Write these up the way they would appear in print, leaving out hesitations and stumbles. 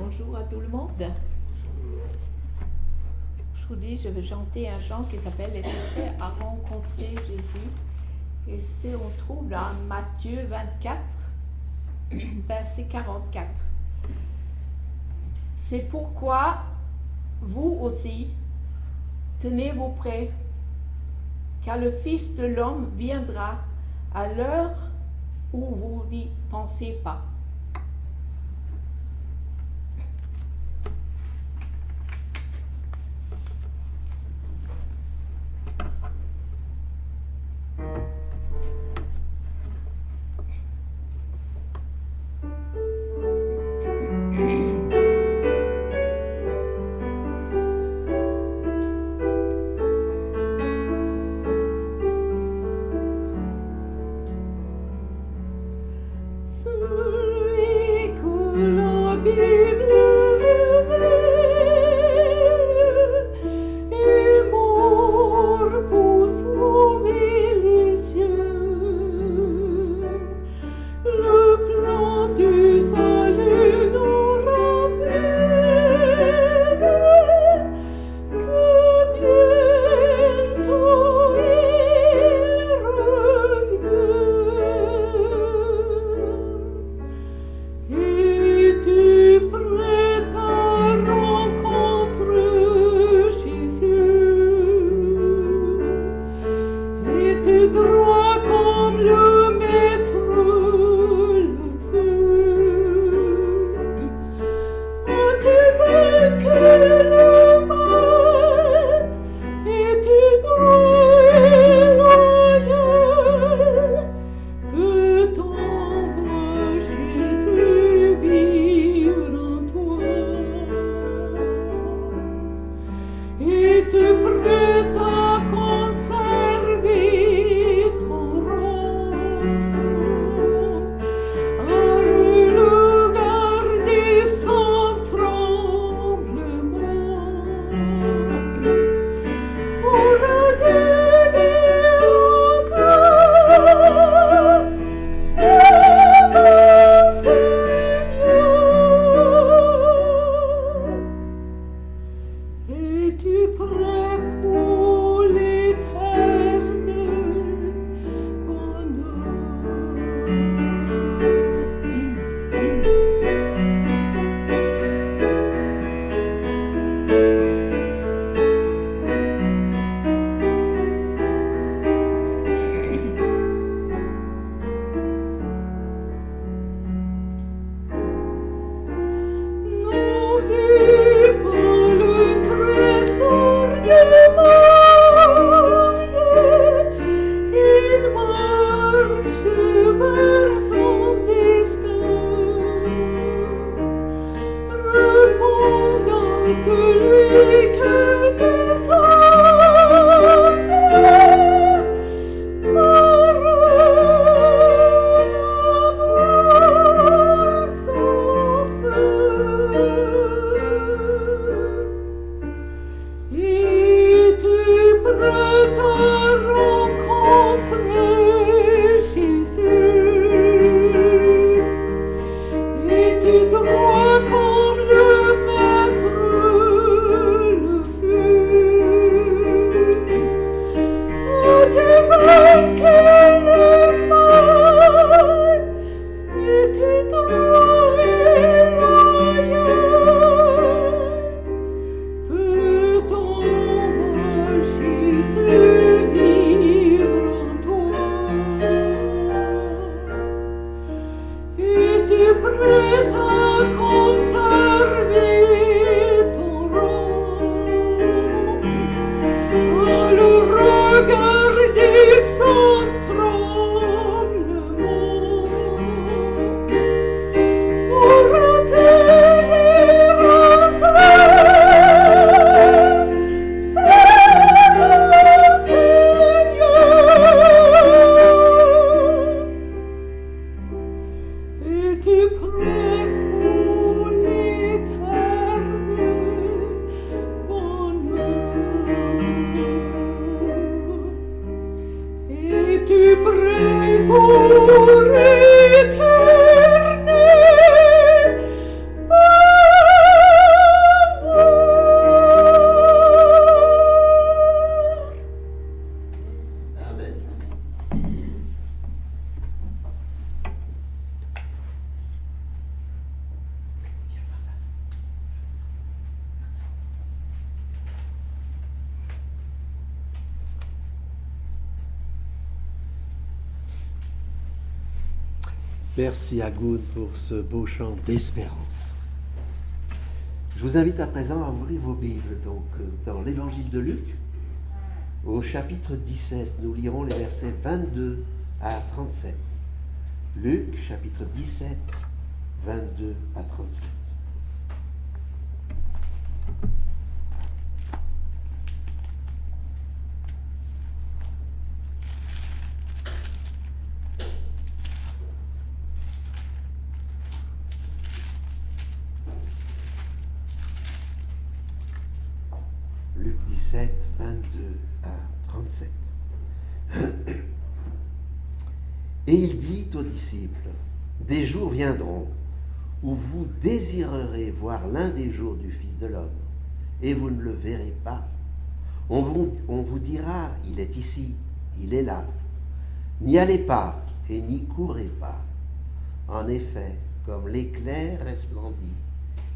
bonjour à tout le monde. Aujourd'hui, je vais chanter un chant qui s'appelle Les prêts à rencontrer Jésus. Et c'est, on trouve dans Matthieu 24, verset 44. C'est pourquoi vous aussi, tenez-vous prêts, car le Fils de l'homme viendra à l'heure où vous n'y pensez pas. Sur Merci Agoun pour ce beau chant d'espérance. Je vous invite à présent à ouvrir vos Bibles donc, dans l'Évangile de Luc, au chapitre 17. Nous lirons les versets 22 à 37. Luc, chapitre 17, 22 à 37. Luc 17, 22 à 37. Et il dit aux disciples, « Des jours viendront où vous désirerez voir l'un des jours du Fils de l'homme, et vous ne le verrez pas. On vous dira, il est ici, il est là. N'y allez pas et n'y courez pas. En effet, comme l'éclair resplendit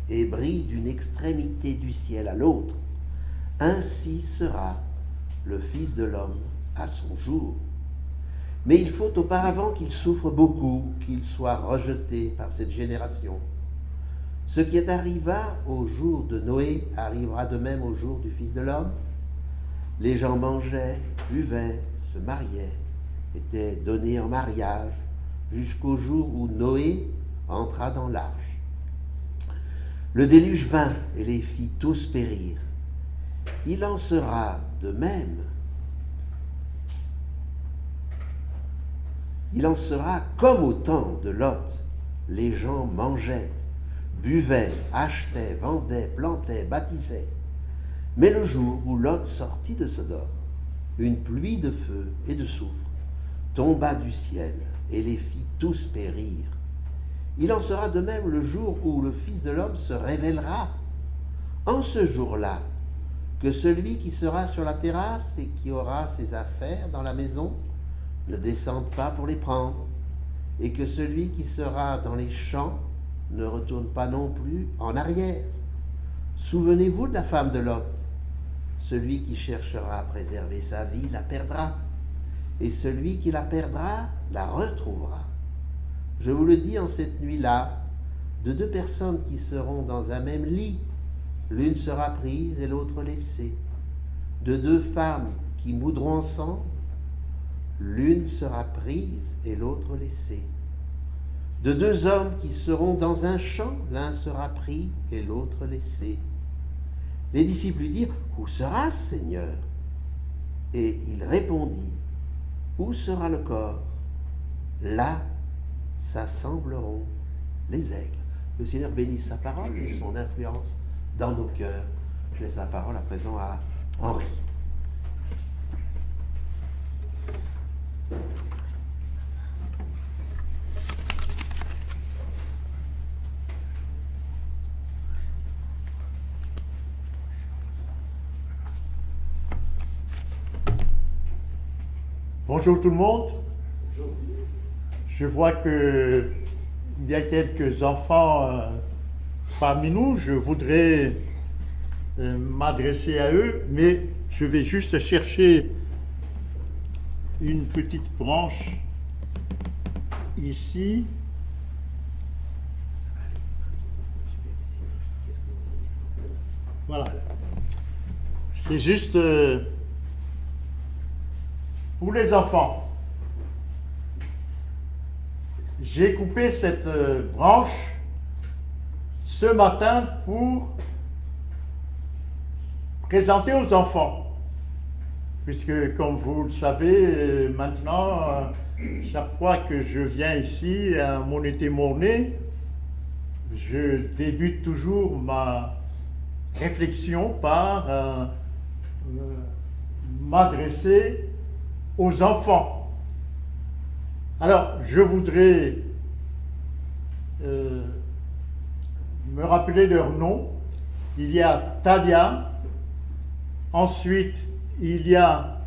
et brille d'une extrémité du ciel à l'autre, ainsi sera le Fils de l'homme à son jour. Mais il faut auparavant qu'il souffre beaucoup, qu'il soit rejeté par cette génération. Ce qui arriva au jour de Noé arrivera de même au jour du Fils de l'homme. Les gens mangeaient, buvaient, se mariaient, étaient donnés en mariage, jusqu'au jour où Noé entra dans l'arche. Le déluge vint et les fit tous périr. Il en sera de même. Il en sera comme au temps de Lot. Les gens mangeaient, buvaient, achetaient, vendaient, plantaient, bâtissaient. Mais le jour où Lot sortit de Sodome, une pluie de feu et de soufre tomba du ciel et les fit tous périr. Il en sera de même le jour où le Fils de l'homme se révélera. En ce jour-là, que celui qui sera sur la terrasse et qui aura ses affaires dans la maison ne descende pas pour les prendre, et que celui qui sera dans les champs ne retourne pas non plus en arrière. Souvenez-vous de la femme de Lot. Celui qui cherchera à préserver sa vie la perdra, et celui qui la perdra la retrouvera. Je vous le dis en cette nuit-là, de deux personnes qui seront dans un même lit, l'une sera prise et l'autre laissée. De deux femmes qui moudront ensemble, l'une sera prise et l'autre laissée. De deux hommes qui seront dans un champ, l'un sera pris et l'autre laissé. Les disciples lui dirent, « Où sera-ce, Seigneur ?» Et il répondit, « Où sera le corps? Là s'assembleront les aigles. » Que le Seigneur bénisse sa parole et son influence dans nos cœurs. Je laisse la parole à présent à Henri. Bonjour tout le monde. Je vois qu'il y a quelques enfants parmi nous. Je voudrais m'adresser à eux, mais je vais juste chercher une petite branche ici. Voilà. C'est juste pour les enfants. J'ai coupé cette branche ce matin pour présenter aux enfants. Puisque, comme vous le savez, maintenant, chaque fois que je viens ici à mon été morné, je débute toujours ma réflexion par m'adresser aux enfants. Alors, je voudrais me rappeler leur nom. Il y a Talia, ensuite il y a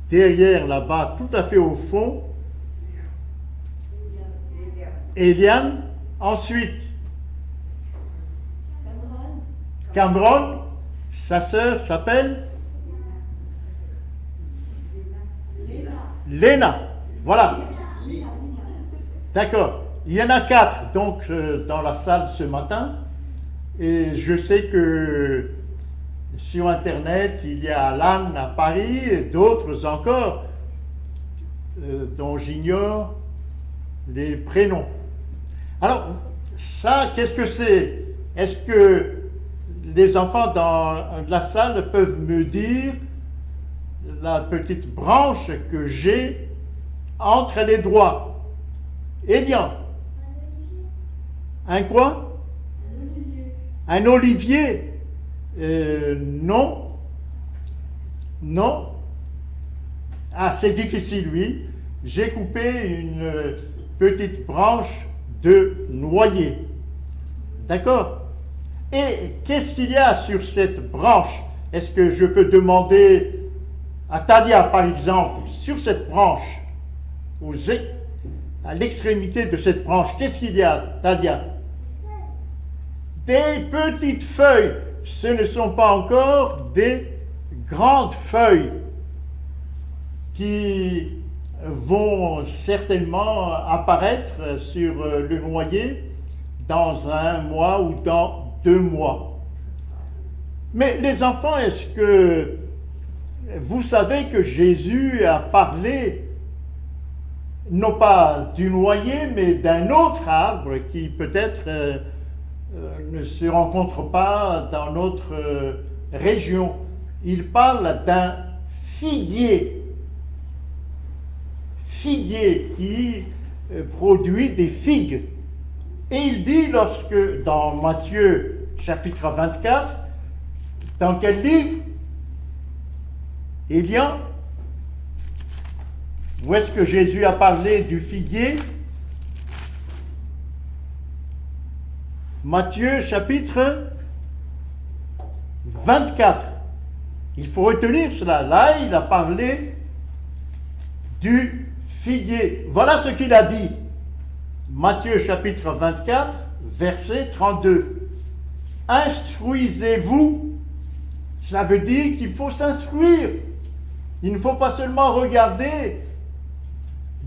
derrière là-bas, tout à fait au fond, Eliane, ensuite Cameron, sa sœur s'appelle Léna. Voilà. D'accord. Il y en a 4 donc dans la salle ce matin. Et je sais que sur Internet, il y a Alan à Paris et d'autres encore dont j'ignore les prénoms. Alors, ça, qu'est-ce que c'est? Est-ce que les enfants dans la salle peuvent me dire la petite branche que j'ai entre les doigts? Elian? Un quoi? Un olivier? Non. Non. Ah, c'est difficile, oui. J'ai coupé une petite branche de noyer. D'accord? Et qu'est-ce qu'il y a sur cette branche? Est-ce que je peux demander à Talia, par exemple, sur cette branche, à l'extrémité de cette branche, qu'est-ce qu'il y a, Talia? Des petites feuilles. Ce ne sont pas encore des grandes feuilles qui vont certainement apparaître sur le noyer dans 1 mois ou dans 2 mois. Mais les enfants, est-ce que vous savez que Jésus a parlé non pas du noyer, mais d'un autre arbre qui peut-être ne se rencontre pas dans notre région. Il parle d'un figuier. Figuier qui produit des figues. Et il dit dans Matthieu chapitre 24, dans quel livre? Il y a, où est-ce que Jésus a parlé du figuier? Matthieu chapitre 24. Il faut retenir cela. Là, il a parlé du figuier. Voilà ce qu'il a dit. Matthieu chapitre 24, verset 32. Instruisez-vous. Cela veut dire qu'il faut s'instruire. Il ne faut pas seulement regarder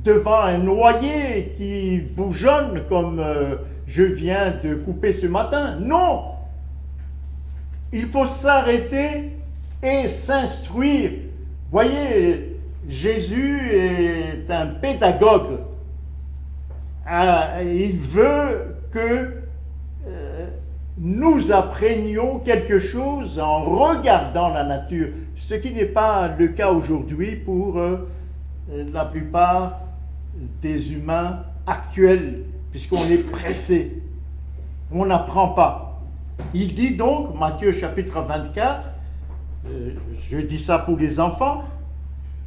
devant un noyer qui bougeonne comme je viens de couper ce matin. Non! Il faut s'arrêter et s'instruire. Voyez, Jésus est un pédagogue. Il veut que nous apprenions quelque chose en regardant la nature, ce qui n'est pas le cas aujourd'hui pour la plupart des humains actuels, puisqu'on est pressé, on n'apprend pas. Il dit donc, Matthieu chapitre 24, je dis ça pour les enfants,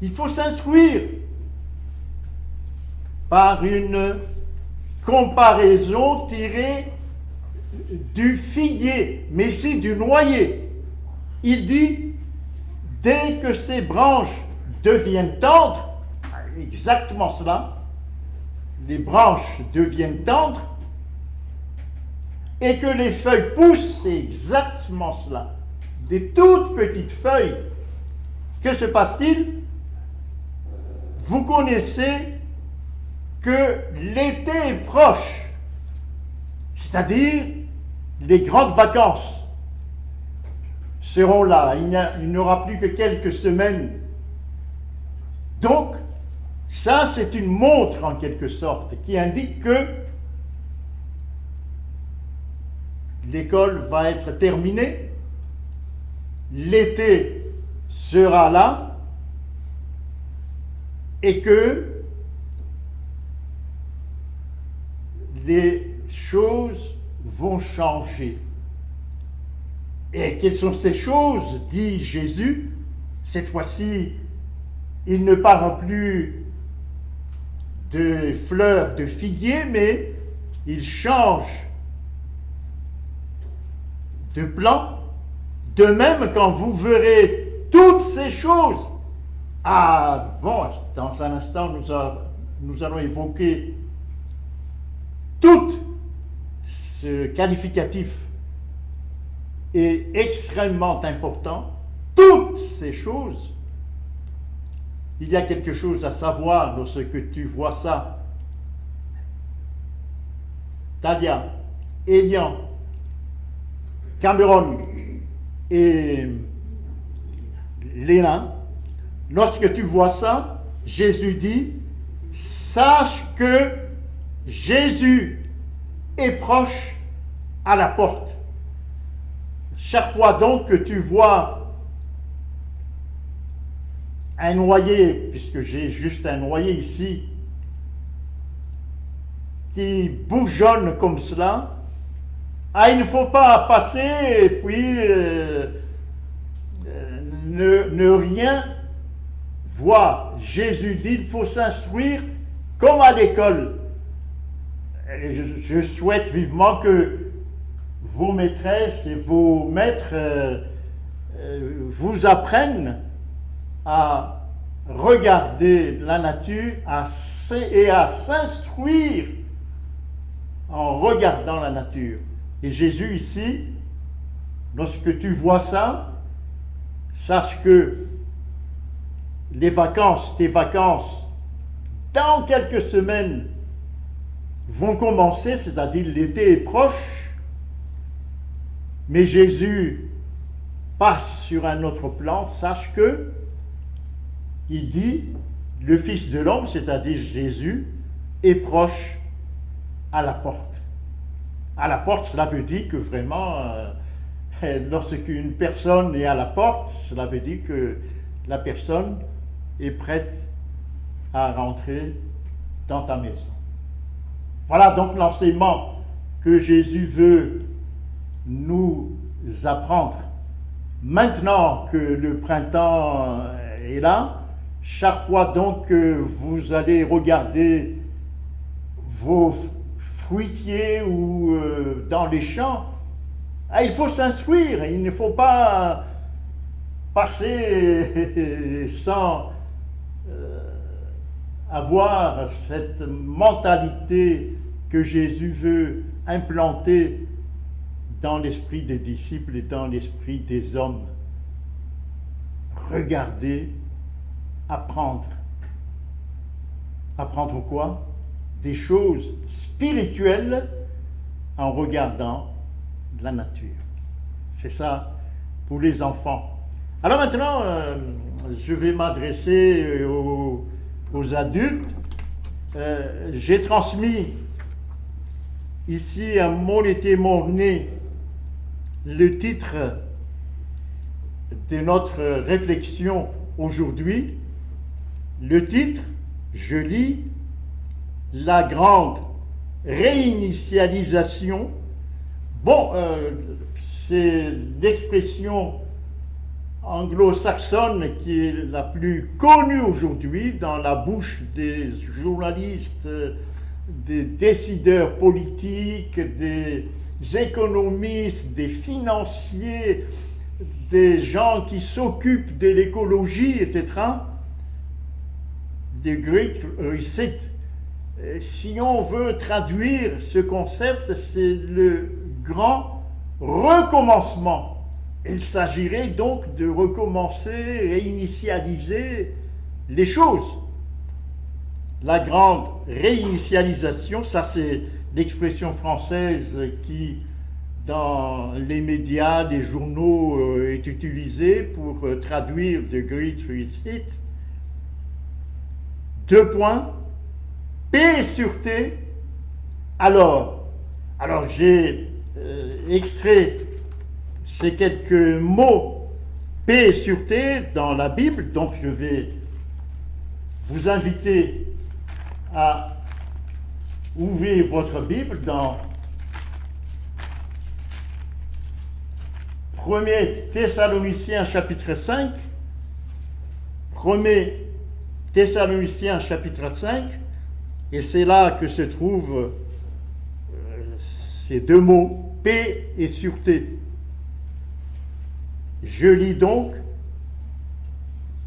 il faut s'instruire par une comparaison tirée du figuier, mais ici du noyer. Il dit, dès que ces branches deviennent tendres, exactement cela, les branches deviennent tendres, et que les feuilles poussent, c'est exactement cela. Des toutes petites feuilles. Que se passe-t-il? Vous connaissez que l'été est proche, c'est-à-dire les grandes vacances seront là. Il n'y aura plus que quelques semaines. Donc, ça, c'est une montre en quelque sorte qui indique que l'école va être terminée, l'été sera là et que les choses vont changer. Et quelles sont ces choses, dit Jésus? Cette fois-ci, il ne parle plus de fleurs de figuier, mais il change de plan. De même, quand vous verrez toutes ces choses, dans un instant, nous allons évoquer tout ce qualificatif est extrêmement important. Toutes ces choses, il y a quelque chose à savoir lorsque tu vois ça. Talia, Elian, Cameron et Léna, lorsque tu vois ça, Jésus dit, sache que Jésus est proche à la porte. Chaque fois donc que tu vois un noyer, puisque j'ai juste un noyer ici, qui bougeonne comme cela, il ne faut pas passer et puis ne rien voir. Jésus dit, il faut s'instruire comme à l'école. Je souhaite vivement que vos maîtresses et vos maîtres vous apprennent à regarder la nature et à s'instruire en regardant la nature. Et Jésus ici, lorsque tu vois ça, sache que tes vacances, dans quelques semaines, vont commencer, c'est-à-dire l'été est proche, mais Jésus passe sur un autre plan. Sache que, il dit, le Fils de l'homme, c'est-à-dire Jésus, est proche à la porte. À la porte, cela veut dire que vraiment, lorsqu'une personne est à la porte, cela veut dire que la personne est prête à rentrer dans ta maison. Voilà donc l'enseignement que Jésus veut nous apprendre. Maintenant que le printemps est là, chaque fois donc que vous allez regarder vos fruitiers ou dans les champs, il faut s'instruire, il ne faut pas passer sans avoir cette mentalité que Jésus veut implanter dans l'esprit des disciples et dans l'esprit des hommes. Regarder, apprendre. Apprendre quoi? Des choses spirituelles en regardant la nature. C'est ça pour les enfants. Alors maintenant, je vais m'adresser aux adultes. J'ai transmis ici à Montlété-Mornay le titre de notre réflexion aujourd'hui. Le titre, je lis, la grande réinitialisation. Bon, c'est l'expression anglo-saxonne qui est la plus connue aujourd'hui dans la bouche des journalistes, des décideurs politiques, des économistes, des financiers, des gens qui s'occupent de l'écologie, etc. The Great Reset. Si on veut traduire ce concept, c'est le grand recommencement. Il s'agirait donc de recommencer, réinitialiser les choses. La grande réinitialisation, ça c'est l'expression française qui, dans les médias, les journaux, est utilisée pour traduire The Great Reset. 2 points. Paix et sûreté. Alors j'ai extrait ces quelques mots, paix et sûreté, dans la Bible. Donc je vais vous inviter à ouvrir votre Bible dans 1 Thessaloniciens chapitre 5. 1 Thessaloniciens chapitre 5. Et c'est là que se trouvent ces 2 mots, paix et sûreté. Je lis donc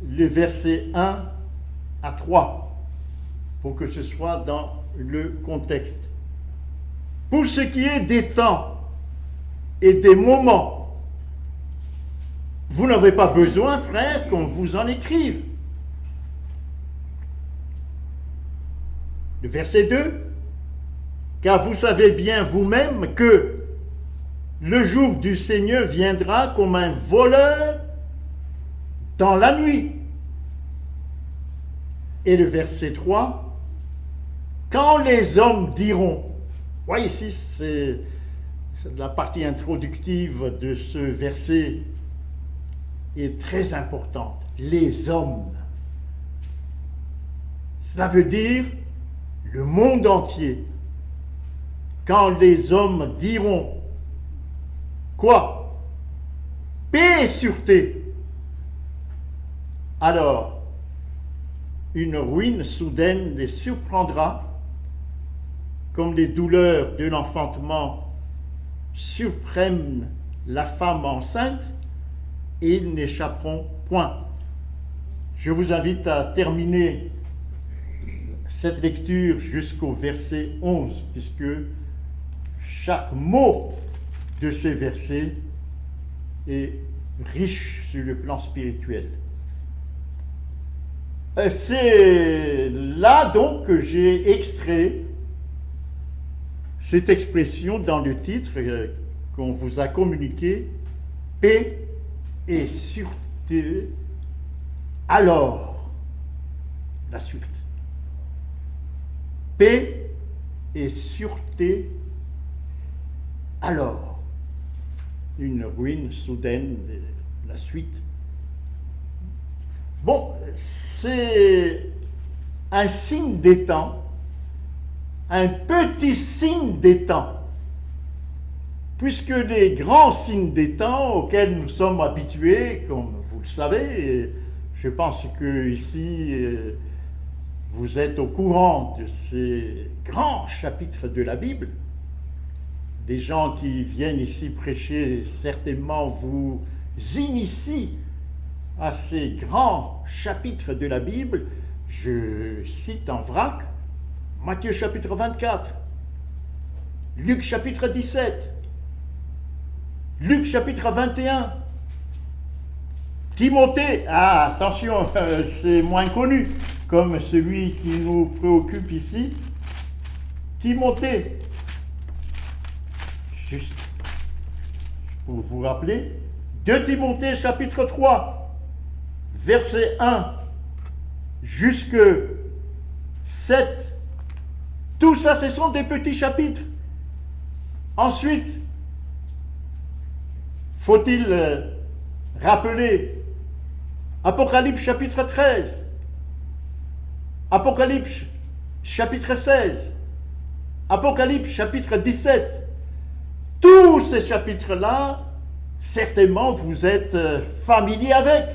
le verset 1 à 3 pour que ce soit dans le contexte. Pour ce qui est des temps et des moments, vous n'avez pas besoin, frères, qu'on vous en écrive. Le verset 2, car vous savez bien vous-même que le jour du Seigneur viendra comme un voleur dans la nuit. Et le verset 3, quand les hommes diront, voyez ici c'est la partie introductive de ce verset est très importante, les hommes. Cela veut dire le monde entier. Quand les hommes diront quoi? Paix et sûreté. Alors, une ruine soudaine les surprendra, comme les douleurs de l'enfantement surprennent la femme enceinte, et ils n'échapperont point. Je vous invite à terminer cette lecture jusqu'au verset 11, puisque chaque mot de ces versets est riche sur le plan spirituel. C'est là donc que j'ai extrait cette expression dans le titre qu'on vous a communiqué, paix et sûreté, alors, la suite. Paix et sûreté, alors, une ruine soudaine, la suite. Bon, c'est un signe des temps, un petit signe des temps, puisque les grands signes des temps auxquels nous sommes habitués, comme vous le savez, je pense que ici vous êtes au courant de ces grands chapitres de la Bible. Des gens qui viennent ici prêcher certainement vous initient à ces grands chapitres de la Bible. Je cite en vrac Matthieu chapitre 24, Luc chapitre 17, Luc chapitre 21, Timothée, attention, c'est moins connu, comme celui qui nous préoccupe ici, Timothée, juste pour vous rappeler, 2 Timothée chapitre 3, verset 1 jusque 7, tout ça, ce sont des petits chapitres. Ensuite, faut-il rappeler Apocalypse chapitre 13, Apocalypse chapitre 16, Apocalypse chapitre 17. Tous ces chapitres-là, certainement vous êtes familiers avec,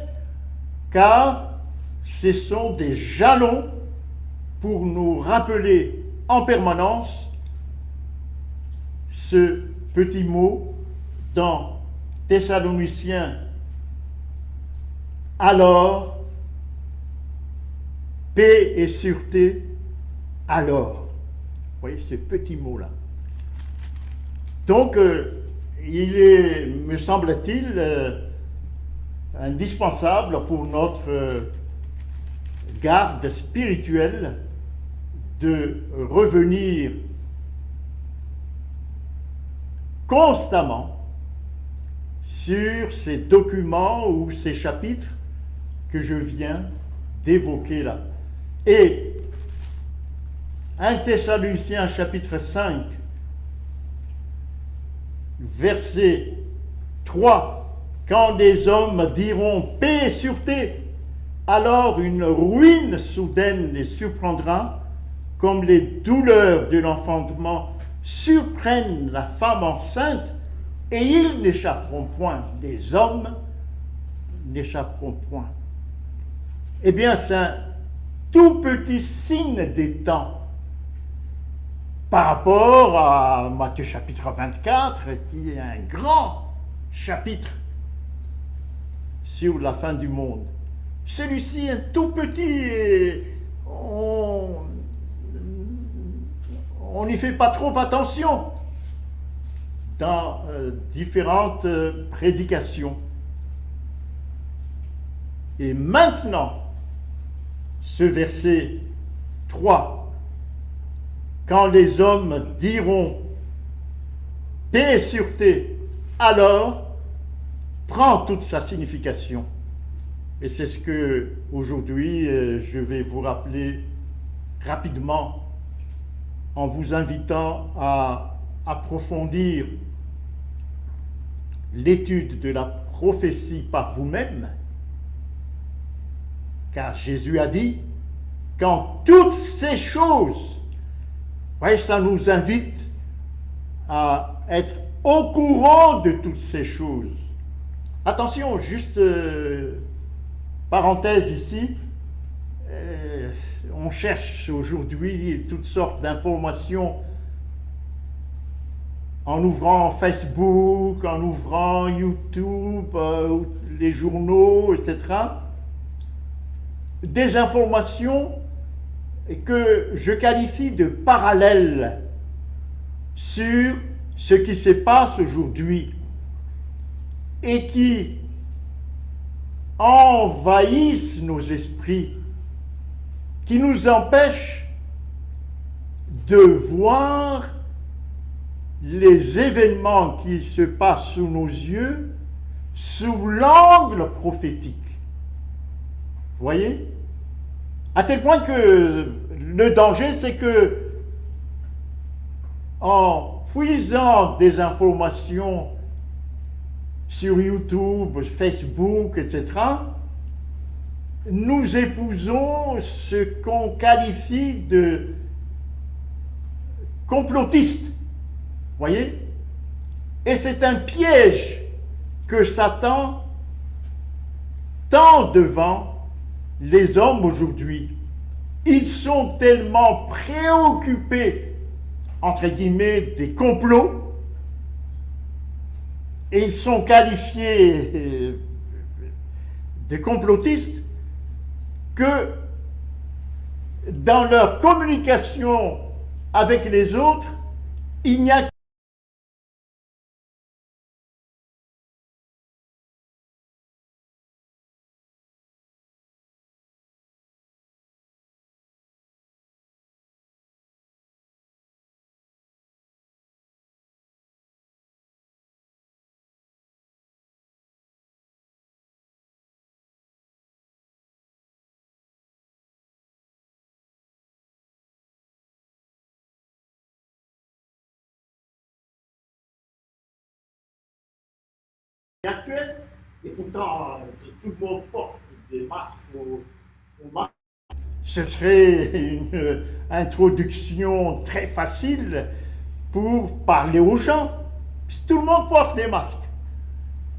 car ce sont des jalons pour nous rappeler en permanence ce petit mot dans Thessaloniciens. Alors, paix et sûreté, alors. Vous voyez ce petit mot-là. Donc, il est, me semble-t-il, indispensable pour notre garde spirituelle de revenir constamment sur ces documents ou ces chapitres que je viens d'évoquer là. Et 1 Thessaloniciens chapitre 5, verset 3, quand des hommes diront paix et sûreté, alors une ruine soudaine les surprendra, comme les douleurs de l'enfantement surprennent la femme enceinte, et ils n'échapperont point, les hommes n'échapperont point. Eh bien, c'est un tout petit signe des temps par rapport à Matthieu chapitre 24, qui est un grand chapitre sur la fin du monde. Celui-ci est tout petit et on n'y fait pas trop attention dans différentes prédications. Et maintenant, ce verset 3, quand les hommes diront paix et sûreté, alors prend toute sa signification. Et c'est ce que aujourd'hui je vais vous rappeler rapidement en vous invitant à approfondir l'étude de la prophétie par vous-même, car Jésus a dit, quand toutes ces choses, voyez, ça nous invite à être au courant de toutes ces choses. Attention, juste parenthèse ici, on cherche aujourd'hui toutes sortes d'informations en ouvrant Facebook, en ouvrant YouTube, les journaux, etc. Des informations que je qualifie de parallèles sur ce qui se passe aujourd'hui et qui envahissent nos esprits, qui nous empêchent de voir les événements qui se passent sous nos yeux sous l'angle prophétique. Vous voyez? À tel point que le danger, c'est que en puisant des informations sur YouTube, Facebook, etc., nous épousons ce qu'on qualifie de complotiste. Voyez? Et c'est un piège que Satan tend devant les hommes aujourd'hui. Ils sont tellement préoccupés, entre guillemets, des complots, et ils sont qualifiés de complotistes, que dans leur communication avec les autres, il n'y a actuelle, et pourtant tout le monde porte des masques au masque. Ce serait une introduction très facile pour parler aux gens. Si tout le monde porte des masques,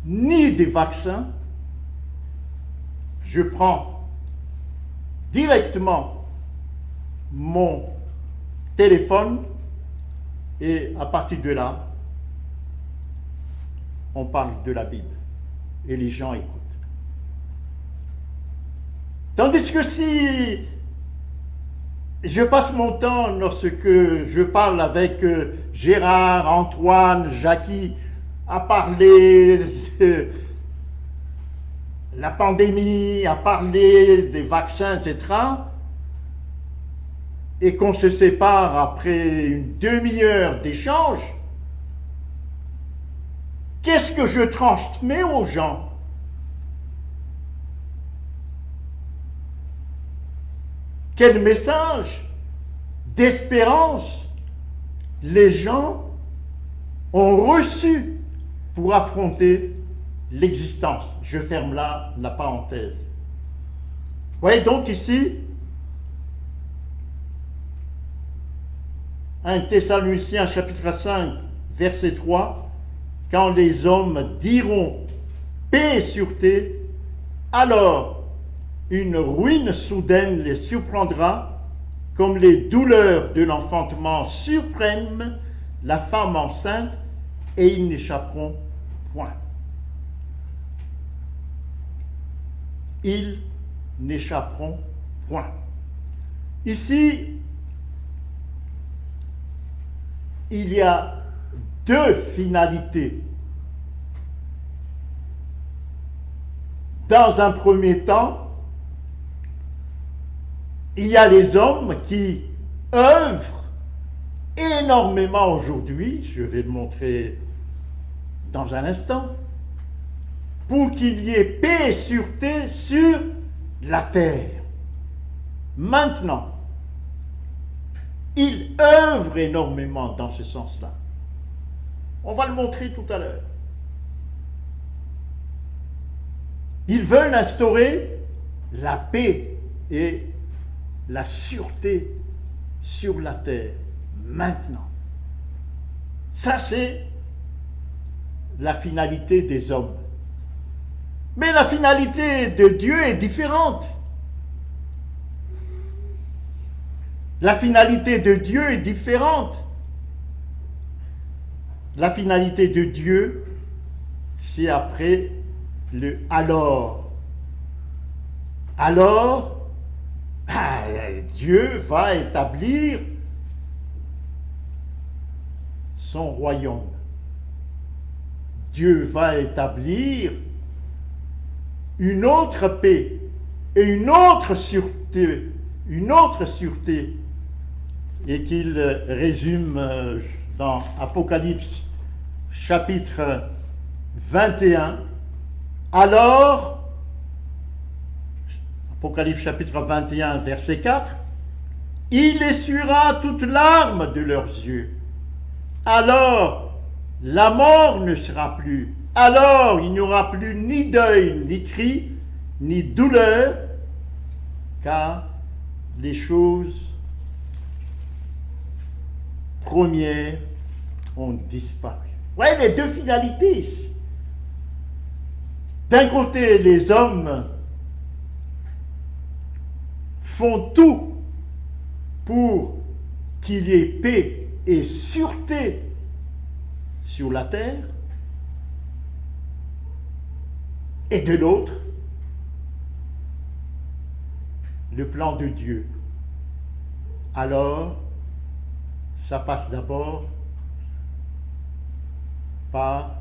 ni des vaccins, je prends directement mon téléphone et à partir de là, on parle de la Bible et les gens écoutent. Tandis que si je passe mon temps lorsque je parle avec Gérard, Antoine, Jackie, à parler de la pandémie, à parler des vaccins, etc., et qu'on se sépare après une demi-heure d'échange, qu'est-ce que je transmets aux gens? Quel message d'espérance les gens ont reçu pour affronter l'existence. Je ferme là la parenthèse. Vous voyez donc ici, 1 Thessaloniciens chapitre 5, verset 3, quand les hommes diront paix et sûreté, alors une ruine soudaine les surprendra, comme les douleurs de l'enfantement surprennent la femme enceinte, et ils n'échapperont point. Ils n'échapperont point. Ici, il y a deux finalités. Dans un premier temps, il y a les hommes qui œuvrent énormément aujourd'hui, je vais le montrer dans un instant, pour qu'il y ait paix et sûreté sur la terre. Maintenant, il œuvre énormément dans ce sens-là. On va le montrer tout à l'heure. Ils veulent instaurer la paix et la sûreté sur la terre, maintenant. Ça, c'est la finalité des hommes. Mais la finalité de Dieu est différente. La finalité de Dieu est différente. La finalité de Dieu, c'est après le alors. Alors, Dieu va établir son royaume. Dieu va établir une autre paix et une autre sûreté, et qu'il résume dans Apocalypse chapitre 21. Alors, Apocalypse chapitre 21, verset 4, « Il essuiera toute larme de leurs yeux. Alors, la mort ne sera plus. Alors, il n'y aura plus ni deuil, ni cri, ni douleur, car les choses premières ont disparu. » Vous voyez les deux finalités ici. D'un côté, les hommes font tout pour qu'il y ait paix et sûreté sur la terre, et de l'autre, le plan de Dieu. Alors, ça passe d'abord par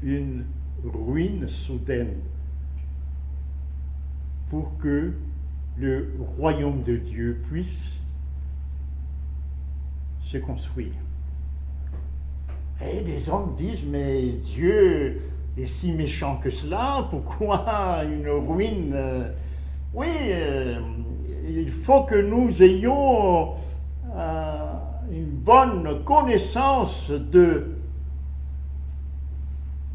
une ruine soudaine pour que le royaume de Dieu puisse se construire. Et les hommes disent, mais Dieu est si méchant que cela, pourquoi une ruine? Oui, il faut que nous ayons une bonne connaissance de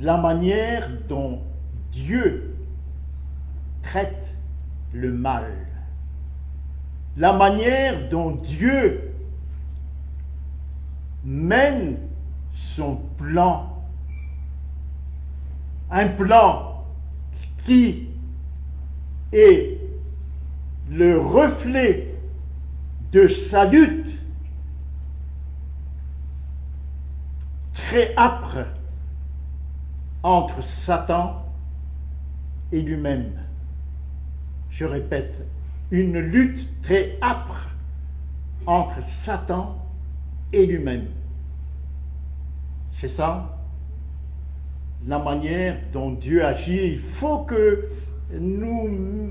la manière dont Dieu traite le mal, la manière dont Dieu mène son plan, un plan qui est le reflet de sa lutte très âpre entre Satan et lui-même. Je répète, une lutte très âpre entre Satan et lui-même. C'est ça, la manière dont Dieu agit. Il faut que nous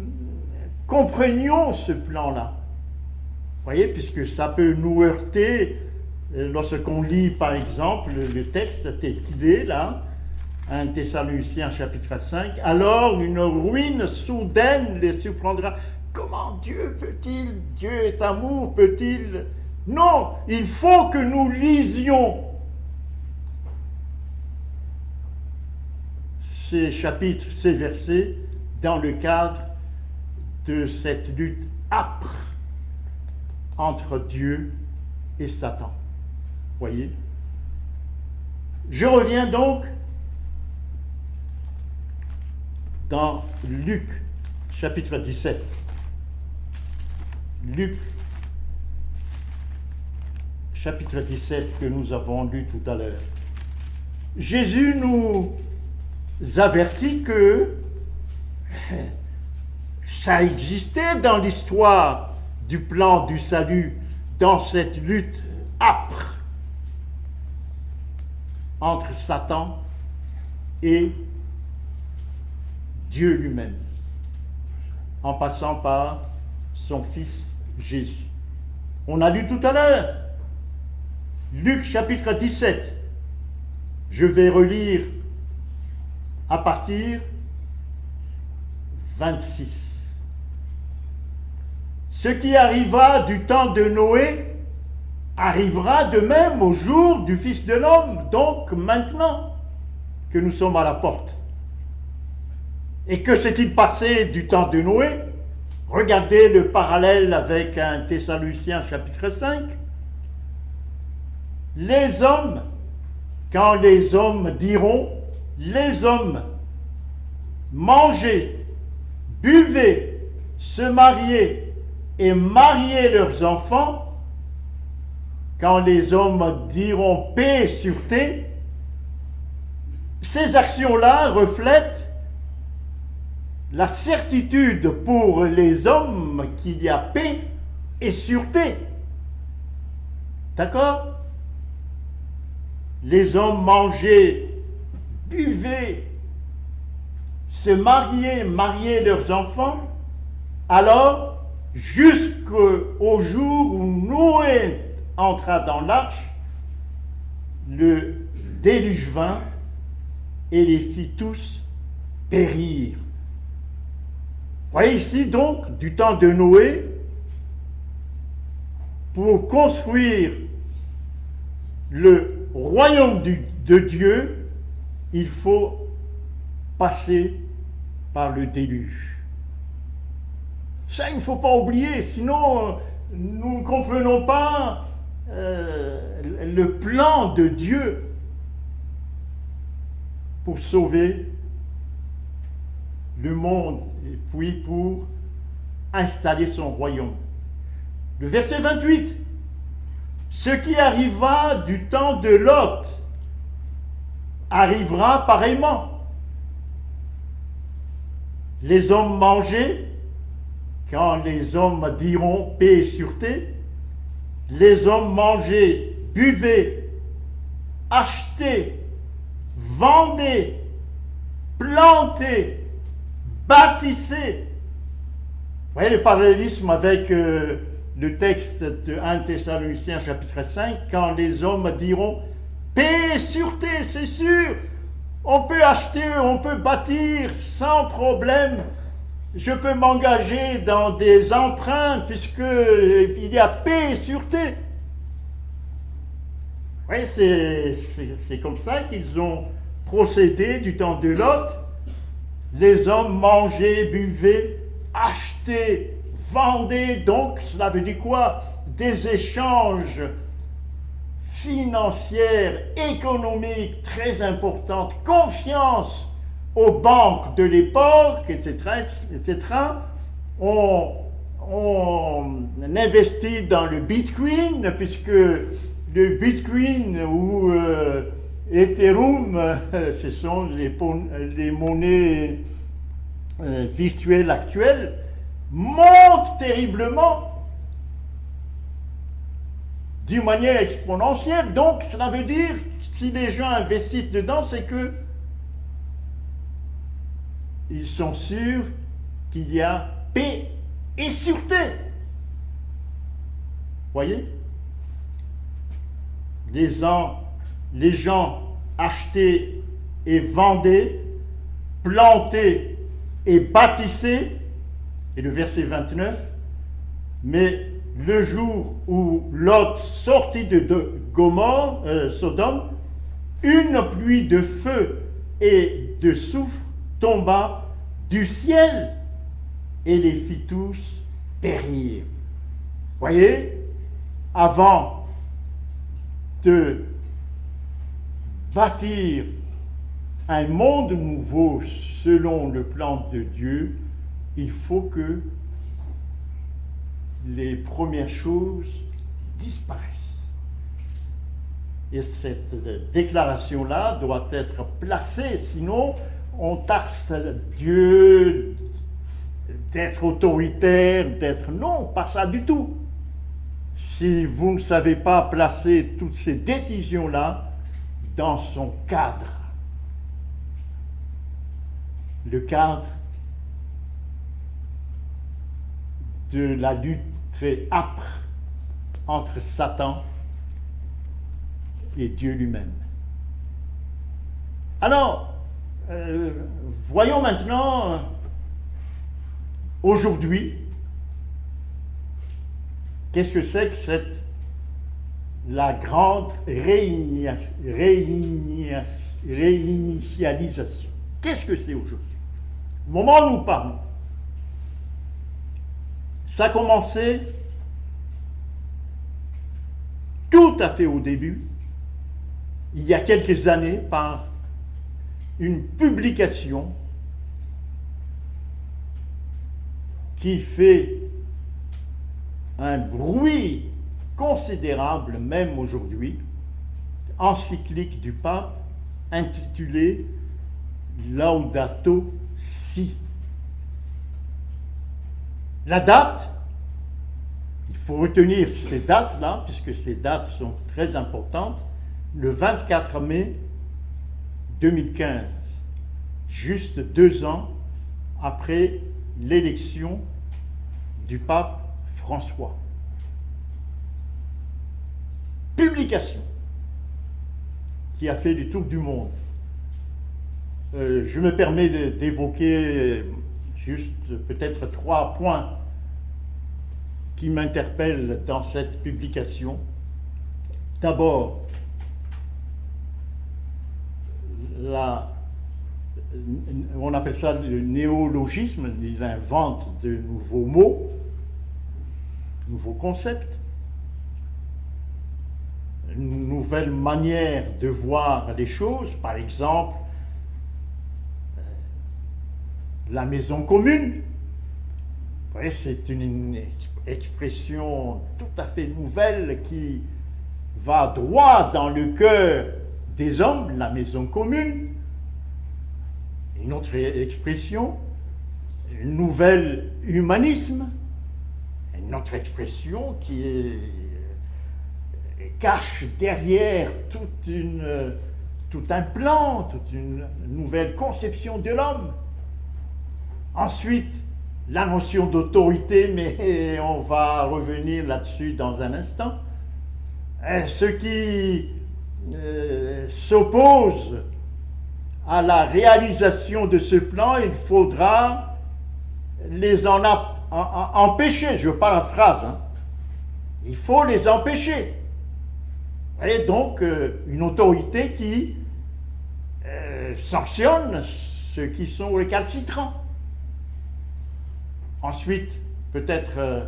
comprenions ce plan-là. Vous voyez, puisque ça peut nous heurter lorsqu'on lit, par exemple, le texte tel qu'il est là, 1 Thessaloniciens chapitre 5, « Alors une ruine soudaine les surprendra. » Comment Dieu peut-il, Dieu est amour, peut-il... Non, il faut que nous lisions ces chapitres, ces versets, dans le cadre de cette lutte âpre entre Dieu et Satan. Voyez? Je reviens donc dans Luc, chapitre 17. Luc, chapitre 17, que nous avons lu tout à l'heure. Jésus nous avertit que ça existait dans l'histoire du plan du salut, dans cette lutte âpre entre Satan et Dieu lui-même, en passant par son Fils Jésus. On a lu tout à l'heure Luc chapitre 17. Je vais relire à partir 26. Ce qui arriva du temps de Noé arrivera de même au jour du Fils de l'homme, donc maintenant que nous sommes à la porte. Et que s'est-il passé du temps de Noé? Regardez le parallèle avec 1 Thessaloniciens chapitre 5. Les hommes, quand les hommes diront, les hommes, manger, buvez, se marier et marier leurs enfants, quand les hommes diront paix et sûreté, ces actions-là reflètent la certitude pour les hommes qu'il y a paix et sûreté. D'accord? Les hommes mangeaient, buvaient, se mariaient, mariaient leurs enfants, alors jusqu'au jour où Noé entra dans l'arche, le déluge vint et les fit tous périr. Voyez ici donc, du temps de Noé, pour construire le royaume de Dieu, il faut passer par le déluge. Ça, il ne faut pas oublier, sinon nous ne comprenons pas le plan de Dieu pour sauver le monde et puis pour installer son royaume. Le verset 28. Ce qui arriva du temps de Lot arrivera pareillement. Les hommes mangeaient, quand les hommes diront paix et sûreté, les hommes mangeaient, buvaient, achetaient, vendaient, plantaient, bâtissaient. Vous voyez le parallélisme avec le texte de 1 Thessaloniciens chapitre 5, quand les hommes diront paix et sûreté, c'est sûr, on peut acheter, on peut bâtir sans problème, je peux m'engager dans des emprunts puisqu'il y a paix et sûreté. Oui, c'est comme ça qu'ils ont procédé du temps de Lot. Les hommes mangeaient, buvaient, achetaient, vendaient. Donc, cela veut dire quoi? Des échanges financiers, économiques très importants, confiance aux banques de l'époque, etc., etc. On investit dans le Bitcoin, puisque le Bitcoin ou Ethereum, ce sont les monnaies virtuelles actuelles, montent terriblement d'une manière exponentielle. Donc, cela veut dire que si les gens investissent dedans, c'est que ils sont sûrs qu'il y a paix et sûreté. Voyez? Les gens achetaient et vendaient, plantaient et bâtissaient. Et le verset 29, mais le jour où Lot sortit de Sodome, une pluie de feu et de soufre tomba du ciel et les fit tous périr. Voyez, avant de bâtir un monde nouveau selon le plan de Dieu, il faut que les premières choses disparaissent. Et cette déclaration-là doit être placée, sinon on taxe Dieu d'être autoritaire, d'être... Non, pas ça du tout. Si vous ne savez pas placer toutes ces décisions-là dans son cadre, le cadre de la lutte très âpre entre Satan et Dieu lui-même. Alors, voyons maintenant, aujourd'hui, qu'est-ce que c'est que la grande réinitialisation. Qu'est-ce que c'est aujourd'hui? Au moment où nous parlons, ça a commencé tout à fait au début, il y a quelques années, par une publication qui fait un bruit considérable, même aujourd'hui, encyclique du pape intitulée Laudato Si. La date, il faut retenir ces dates-là, puisque ces dates sont très importantes, le 24 mai 2015, juste 2 ans après l'élection du pape François. Publication qui a fait le tour du monde. Je me permets d'évoquer juste peut-être 3 points qui m'interpellent dans cette publication. D'abord, on appelle ça le néologisme, il invente de nouveaux mots, nouveaux concepts, une nouvelle manière de voir les choses, par exemple, la maison commune. Ouais, c'est une expression tout à fait nouvelle qui va droit dans le cœur des hommes, la maison commune. Une autre expression, un nouvel humanisme, une autre expression qui cache derrière tout un plan, toute une nouvelle conception de l'homme. Ensuite, la notion d'autorité, mais on va revenir là-dessus dans un instant. Ceux qui s'opposent à la réalisation de ce plan, il faudra les empêcher. Je veux pas la phrase, hein. Il faut les empêcher. Et donc, une autorité qui sanctionne ceux qui sont récalcitrants. Ensuite, peut-être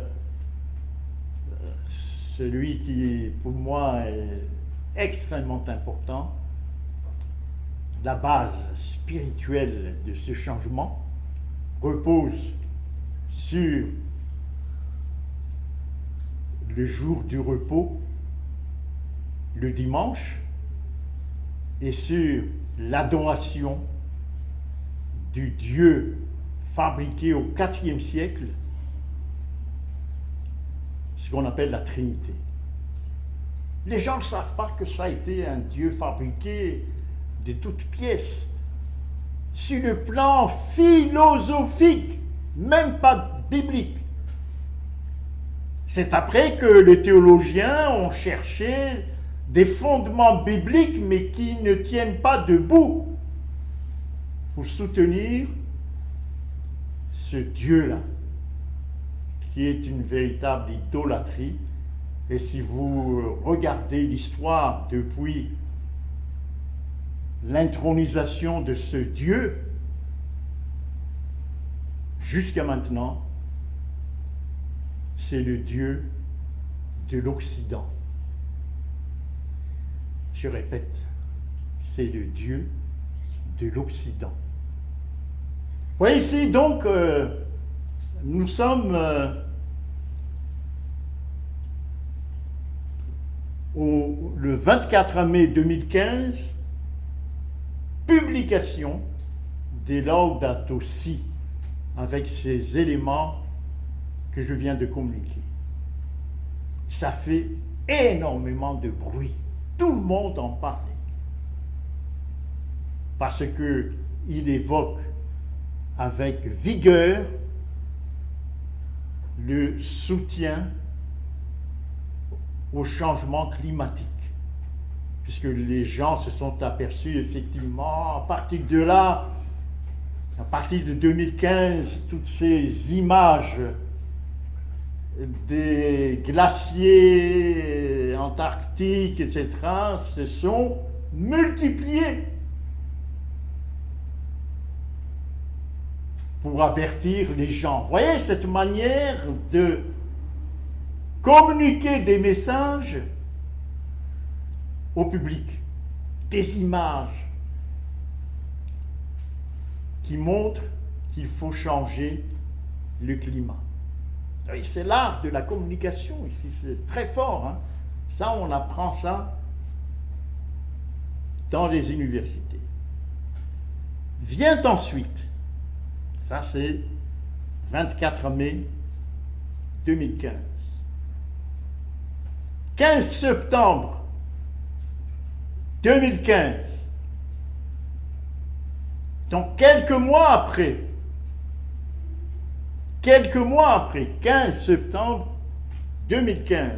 celui qui, pour moi, est extrêmement important, la base spirituelle de ce changement repose sur le jour du repos, le dimanche, et sur l'adoration du Dieu fabriqué au IVe siècle, ce qu'on appelle la Trinité. Les gens ne savent pas que ça a été un Dieu fabriqué de toutes pièces, sur le plan philosophique, même pas biblique. C'est après que les théologiens ont cherché des fondements bibliques, mais qui ne tiennent pas debout, pour soutenir ce Dieu-là, qui est une véritable idolâtrie. Et si vous regardez l'histoire depuis l'intronisation de ce Dieu jusqu'à maintenant, c'est le Dieu de l'Occident. Je répète, c'est le Dieu de l'Occident. Vous voyez ici, donc, nous sommes le 24 mai 2015, publication des Laudato Si, avec ces éléments que je viens de communiquer. Ça fait énormément de bruit. Tout le monde en parlait. Parce qu'il évoque avec vigueur le soutien au changement climatique. puisque les gens se sont aperçus effectivement, à partir de là, à partir de 2015, toutes ces images des glaciers antarctiques, etc., se sont multipliées pour avertir les gens. Vous voyez cette manière de communiquer des messages au public, des images qui montrent qu'il faut changer le climat. Oui, c'est l'art de la communication ici, c'est très fort. Hein? Ça, on apprend ça dans les universités. Vient ensuite, ça c'est 24 mai 2015. 15 septembre 2015. Donc quelques mois après, 15 septembre 2015,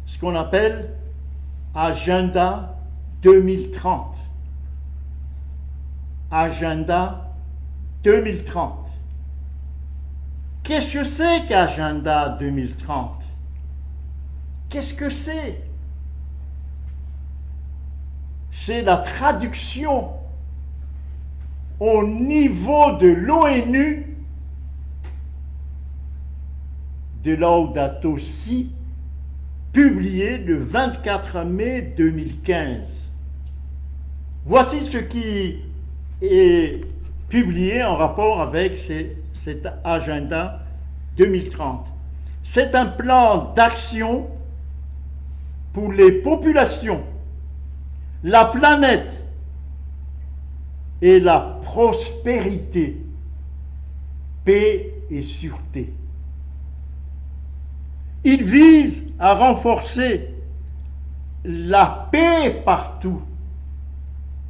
ce qu'on appelle Agenda 2030. Agenda 2030. Qu'est-ce que c'est qu'Agenda 2030? Qu'est-ce que c'est? C'est la traduction au niveau de l'ONU de Laudato Si, publié le 24 mai 2015. Voici ce qui est publié en rapport avec cet agenda 2030. C'est un plan d'action pour les populations, la planète et la prospérité, paix et sûreté. Il vise à renforcer la paix partout,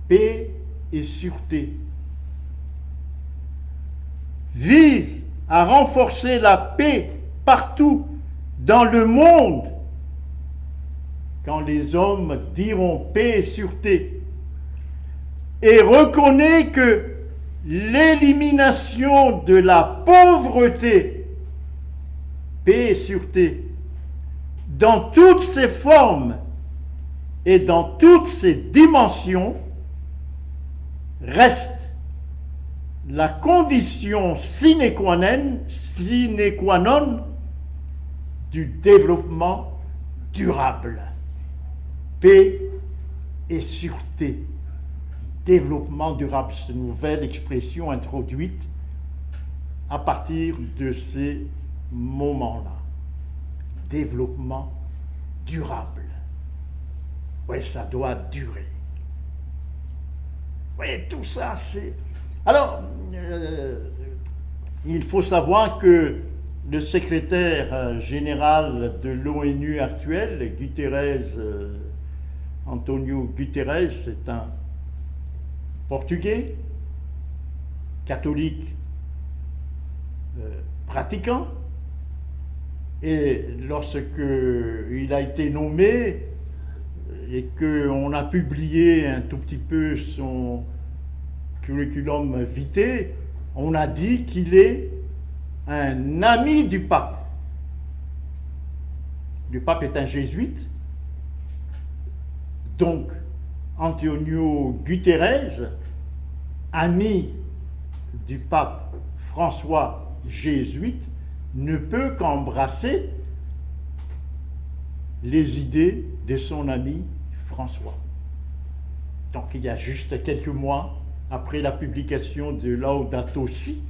paix et sûreté. Vise à renforcer la paix partout dans le monde quand les hommes diront paix et sûreté, et reconnaît que l'élimination de la pauvreté, paix et sûreté, dans toutes ses formes et dans toutes ses dimensions, reste la condition sine qua non du développement durable. Paix et sûreté. Développement durable, c'est une nouvelle expression introduite à partir de ces moments-là. Développement durable. Oui, ça doit durer. Oui, tout ça, c'est... Alors, il faut savoir que le secrétaire général de l'ONU actuel, Antonio Guterres, c'est un Portugais, catholique, pratiquant, et lorsqu'il a été nommé et qu'on a publié un tout petit peu son curriculum vitae, on a dit qu'il est un ami du pape. Le pape est un jésuite, donc Antonio Guterres, ami du pape François jésuite, ne peut qu'embrasser les idées de son ami François. Donc il y a juste quelques mois, après la publication de Laudato Si,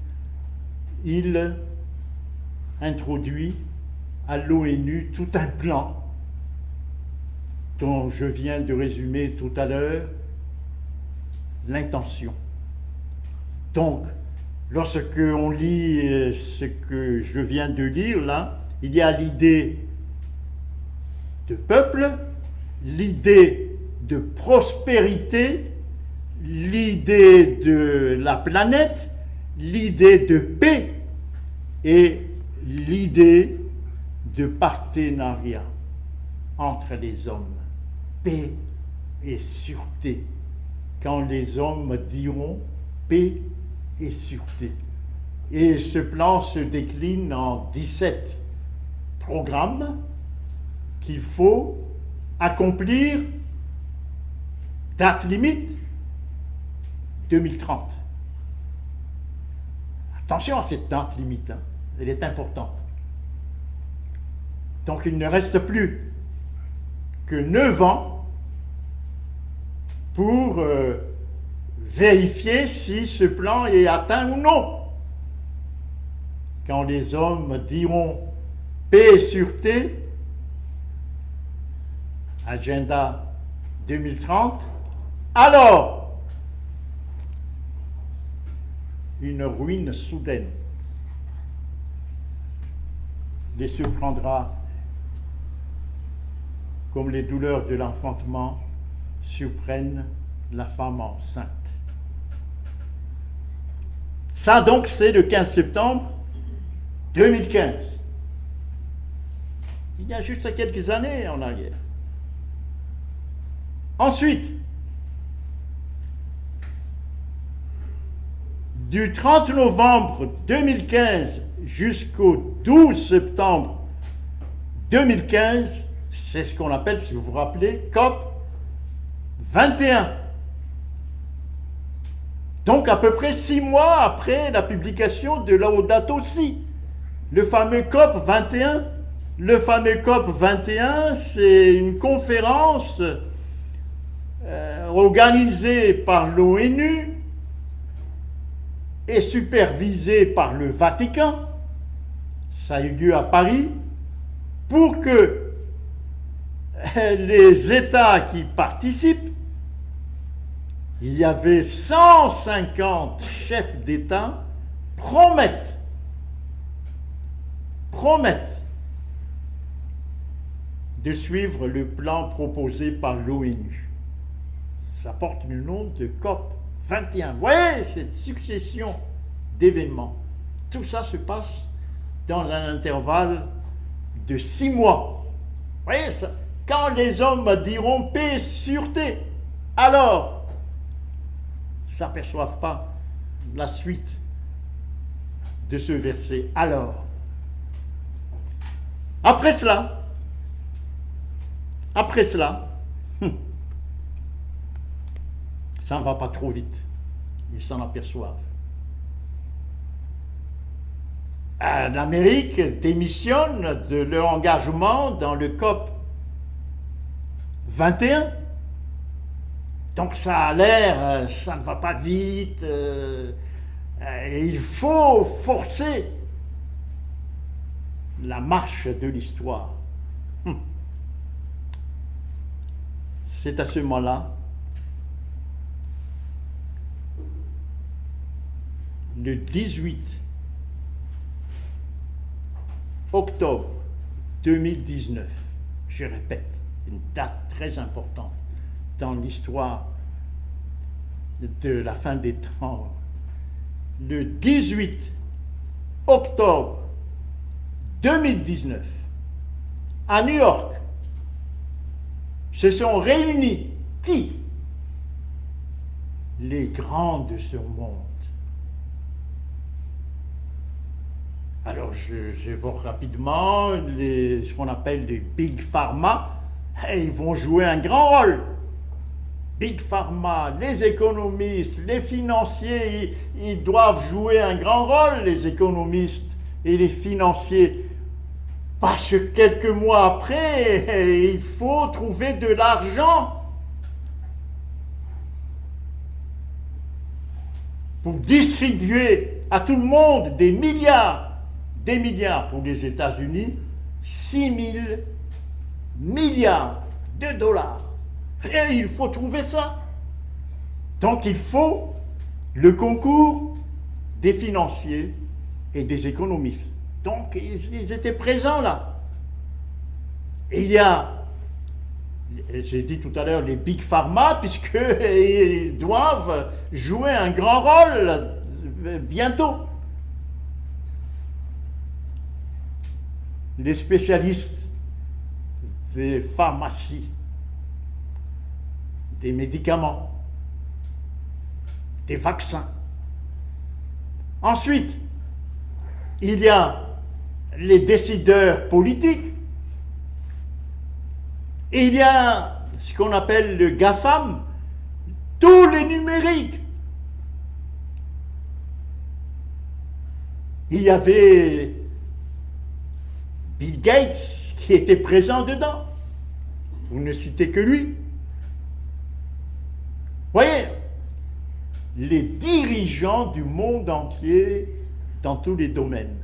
il introduit à l'ONU tout un plan dont je viens de résumer tout à l'heure l'intention. Donc, lorsque on lit ce que je viens de lire là, il y a l'idée de peuple, l'idée de prospérité, l'idée de la planète, l'idée de paix et l'idée de partenariat entre les hommes. paix et sûreté. Quand les hommes diront paix et sûreté. Et ce plan se décline en 17 programmes qu'il faut accomplir. Date limite 2030. Attention à cette date limite, hein. Elle est importante. Donc il ne reste plus que 9 ans pour vérifier si ce plan est atteint ou non. Quand les hommes diront paix et sûreté, agenda 2030, alors une ruine soudaine les surprendra comme les douleurs de l'enfantement surprennent la femme enceinte. Ça donc c'est le 15 septembre 2015. Il y a juste quelques années en arrière. Ensuite, du 30 novembre 2015 jusqu'au 12 septembre 2015, c'est ce qu'on appelle, si vous vous rappelez, COP 21. Donc à peu près 6 mois après la publication de Laudato Si, le fameux COP 21. Le fameux COP 21, c'est une conférence organisée par l'ONU et supervisée par le Vatican. Ça a eu lieu à Paris pour que les États qui participent, il y avait 150 chefs d'État, promettent de suivre le plan proposé par l'ONU. Ça porte le nom de COP 21. Vous voyez cette succession d'événements. Tout ça se passe dans un intervalle de 6 mois. Vous voyez ça? Quand les hommes diront paix et sûreté, alors, ils ne s'aperçoivent pas la suite de ce verset. Alors, après cela, ça ne va pas trop vite. Ils s'en aperçoivent. L'Amérique démissionne de leur engagement dans le COP 21. Donc ça a l'air, ça ne va pas vite. Il faut forcer la marche de l'histoire. C'est à ce moment-là, le 18 octobre 2019, je répète, une date très importante dans l'histoire de la fin des temps. Le 18 octobre 2019, à New York, se sont réunis qui? Les grands de ce monde. Alors, j'évoque rapidement ce qu'on appelle les Big Pharma. Et ils vont jouer un grand rôle. Big Pharma, les économistes, les financiers, ils doivent jouer un grand rôle, les économistes et les financiers. Parce que quelques mois après, il faut trouver de l'argent pour distribuer à tout le monde des milliards pour les États-Unis, 6 000 milliards de dollars. Et il faut trouver ça. Donc il faut le concours des financiers et des économistes. Donc ils étaient présents là. Et il y a, j'ai dit tout à l'heure, les Big Pharma, puisqu'ils doivent jouer un grand rôle bientôt. Les spécialistes des pharmacies, des médicaments, des vaccins. Ensuite, il y a les décideurs politiques. Et il y a ce qu'on appelle le GAFAM, tous les numériques. Il y avait Bill Gates qui était présent dedans. Vous ne citez que lui. Voyez, les dirigeants du monde entier dans tous les domaines.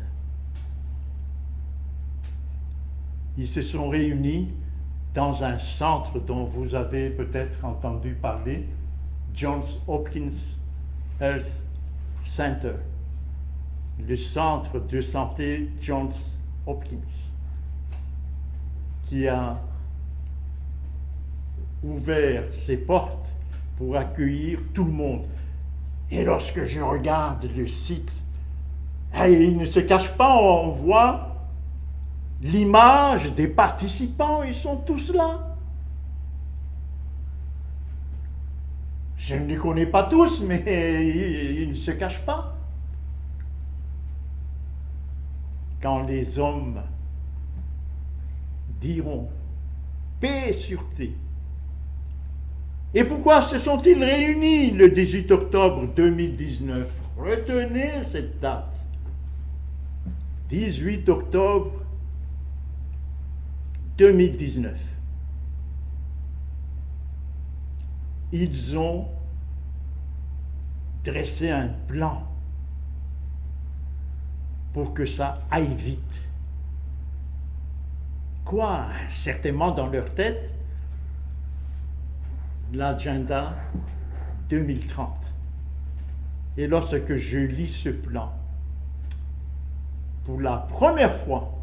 Ils se sont réunis dans un centre dont vous avez peut-être entendu parler, Johns Hopkins Health Center, le centre de santé Johns Hopkins, qui a ouvert ses portes pour accueillir tout le monde. Et lorsque je regarde le site, il ne se cache pas, on voit l'image des participants, ils sont tous là. Je ne les connais pas tous, mais ils ne se cachent pas. Quand les hommes diront paix et sûreté. Et pourquoi se sont-ils réunis le 18 octobre 2019? Retenez cette date. 18 octobre 2019. Ils ont dressé un plan pour que ça aille vite. Quoi? Certainement dans leur tête, l'agenda 2030. Et lorsque je lis ce plan, pour la première fois,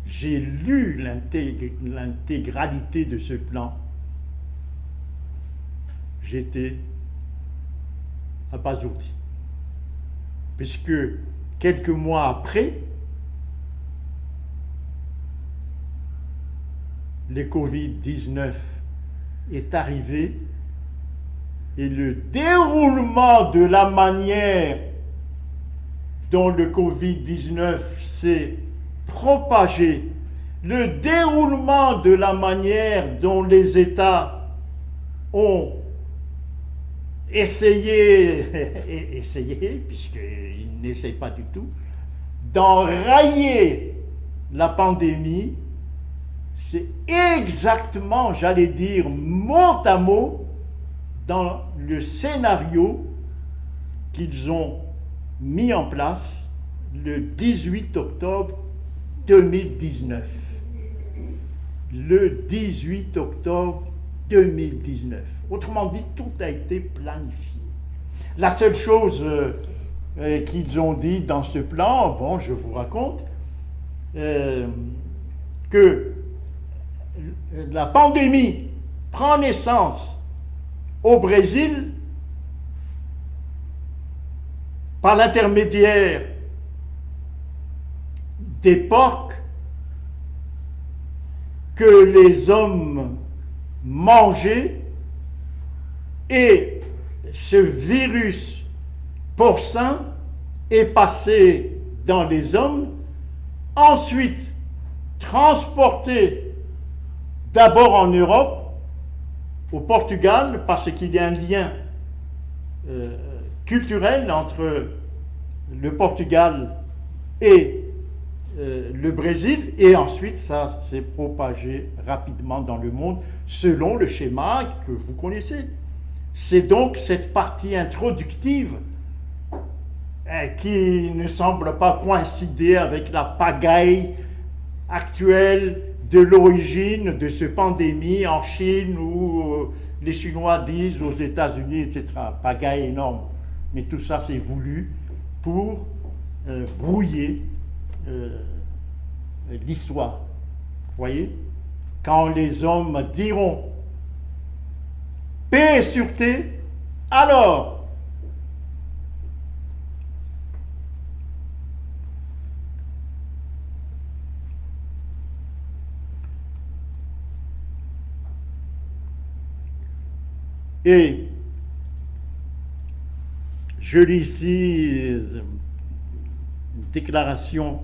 j'ai lu l'intégralité de ce plan. J'étais abasourdi. Puisque quelques mois après, le Covid-19 est arrivé et le déroulement de la manière dont le Covid-19 s'est propagé, le déroulement de la manière dont les États ont essayé, puisqu'ils n'essayent pas du tout, d'enrayer la pandémie, c'est exactement, j'allais dire, mot à mot, dans le scénario qu'ils ont mis en place le 18 octobre 2019. Le 18 octobre 2019. Autrement dit, tout a été planifié. La seule chose qu'ils ont dit dans ce plan, bon, je vous raconte, que la pandémie prend naissance au Brésil par l'intermédiaire des porcs que les hommes mangeaient, et ce virus porcin est passé dans les hommes, ensuite transporté d'abord en Europe, au Portugal, parce qu'il y a un lien culturel entre le Portugal et le Brésil, et ensuite ça s'est propagé rapidement dans le monde selon le schéma que vous connaissez. C'est donc cette partie introductive qui ne semble pas coïncider avec la pagaille actuelle de l'origine de cette pandémie en Chine, où les Chinois disent aux États-Unis, etc. Pagaille énorme. Mais tout ça, c'est voulu pour brouiller l'histoire. Vous voyez? Quand les hommes diront paix et sûreté, alors Et je lis ici une déclaration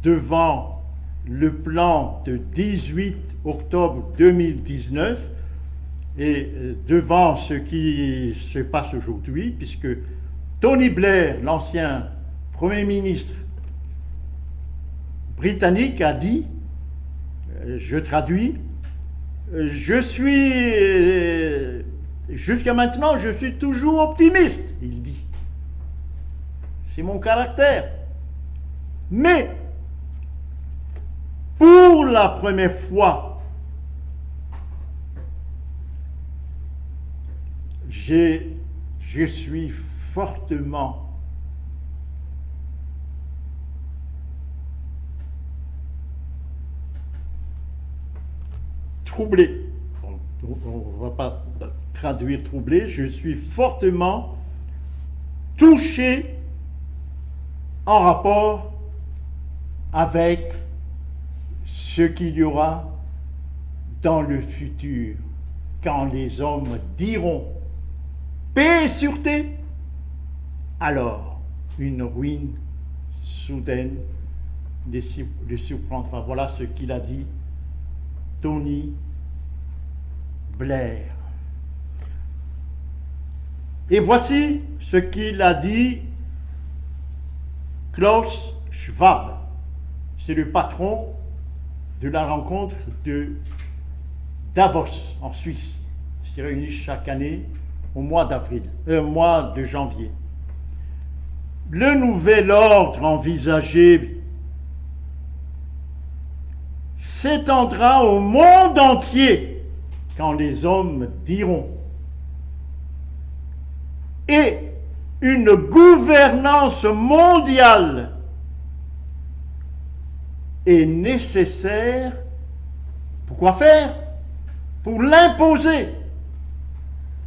devant le plan de 18 octobre 2019 et devant ce qui se passe aujourd'hui, puisque Tony Blair, l'ancien Premier ministre britannique, a dit, je traduis, jusqu'à maintenant, je suis toujours optimiste, il dit. C'est mon caractère. Mais, pour la première fois, je suis fortement troublé. On ne va pas traduire troublé. Je suis fortement touché en rapport avec ce qu'il y aura dans le futur, quand les hommes diront paix et sûreté, alors une ruine soudaine les surprendra. Voilà ce qu'il a dit Tony Blair. Et voici ce qu'il a dit Klaus Schwab. C'est le patron de la rencontre de Davos en Suisse. Il se réunit chaque année au mois de janvier. Le nouvel ordre envisagé s'étendra au monde entier quand les hommes diront. Et une gouvernance mondiale est nécessaire. Pourquoi faire? Pour l'imposer.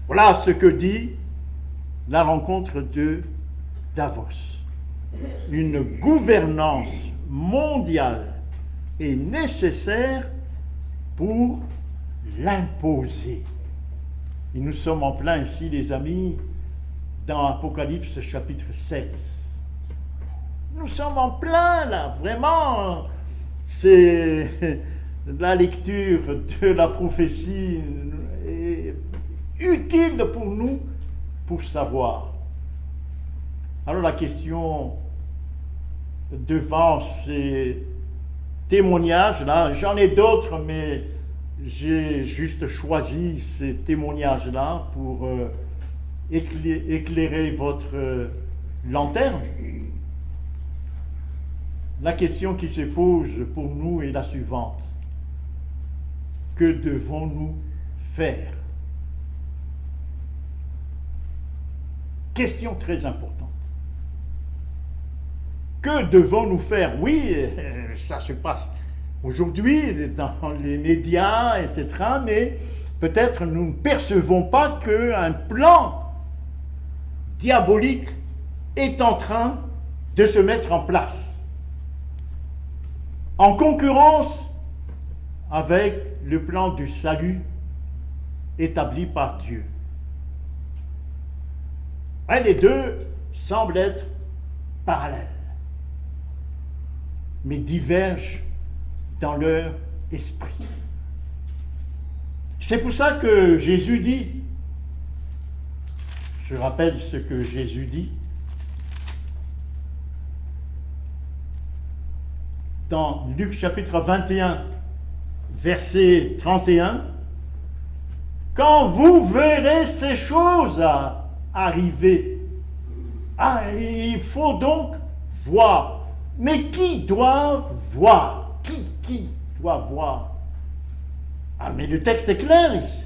Voilà ce que dit la rencontre de Davos. Une gouvernance mondiale est nécessaire pour l'imposer. Et nous sommes en plein ici, les amis, dans Apocalypse chapitre 16. Nous sommes en plein là, vraiment. C'est la lecture de la prophétie est utile pour nous pour savoir. Alors la question devant ces témoignages-là, j'en ai d'autres, mais j'ai juste choisi ces témoignages-là pour éclairer votre lanterne. La question qui se pose pour nous est la suivante. Que devons-nous faire? Question très importante. Que devons-nous faire? Oui, ça se passe aujourd'hui dans les médias, etc. Mais peut-être nous ne percevons pas qu'un plan diabolique est en train de se mettre en place, en concurrence avec le plan du salut établi par Dieu. Et les deux semblent être parallèles, mais divergent dans leur esprit. C'est pour ça que Jésus dit, je rappelle ce que Jésus dit, dans Luc chapitre 21, verset 31, « Quand vous verrez ces choses arriver, il faut donc voir. » Mais qui doit voir? Qui doit voir? Mais le texte est clair ici.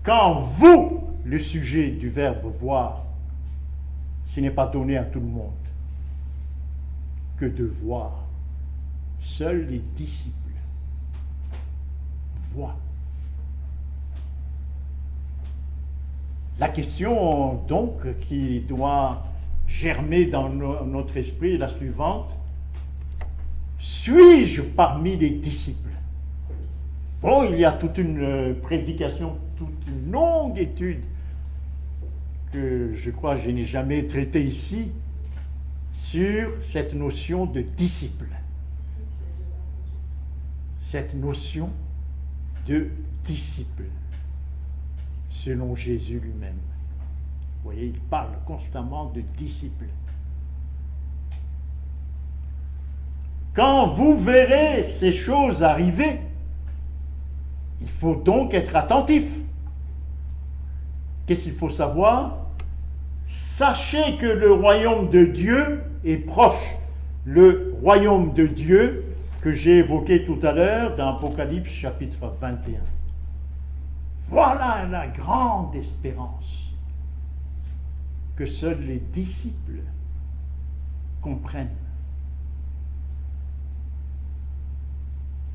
Quand vous, le sujet du verbe voir, ce n'est pas donné à tout le monde que de voir. Seuls les disciples voient. La question donc qui doit germer dans notre esprit est la suivante. Suis-je parmi les disciples? Bon, il y a toute une prédication, toute une longue étude que je crois que je n'ai jamais traitée ici sur cette notion de disciple. Cette notion de disciple, selon Jésus lui-même. Vous voyez, il parle constamment de disciple. Quand vous verrez ces choses arriver, il faut donc être attentif. Qu'est-ce qu'il faut savoir? Sachez que le royaume de Dieu est proche. Le royaume de Dieu que j'ai évoqué tout à l'heure dans Apocalypse chapitre 21. Voilà la grande espérance que seuls les disciples comprennent.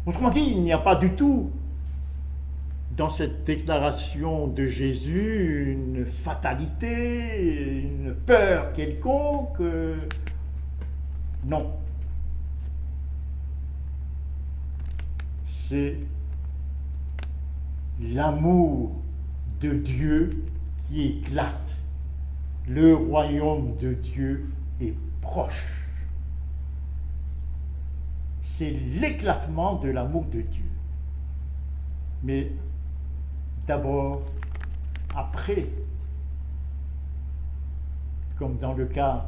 Autrement dit, il n'y a pas du tout dans cette déclaration de Jésus une fatalité, une peur quelconque. Non. C'est l'amour de Dieu qui éclate. Le royaume de Dieu est proche. C'est l'éclatement de l'amour de Dieu. Mais d'abord, après, comme dans le cas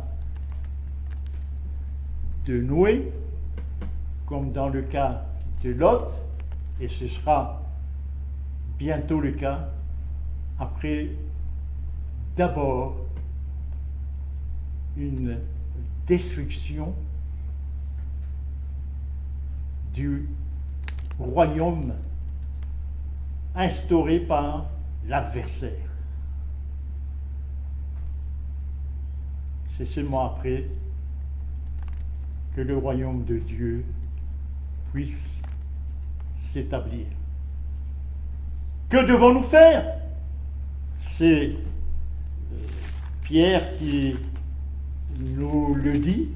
de Noé, comme dans le cas de Lot, et ce sera bientôt le cas, après, d'abord, une destruction du royaume instauré par l'adversaire. C'est seulement après que le royaume de Dieu puisse s'établir. Que devons-nous faire? C'est Pierre qui nous le dit.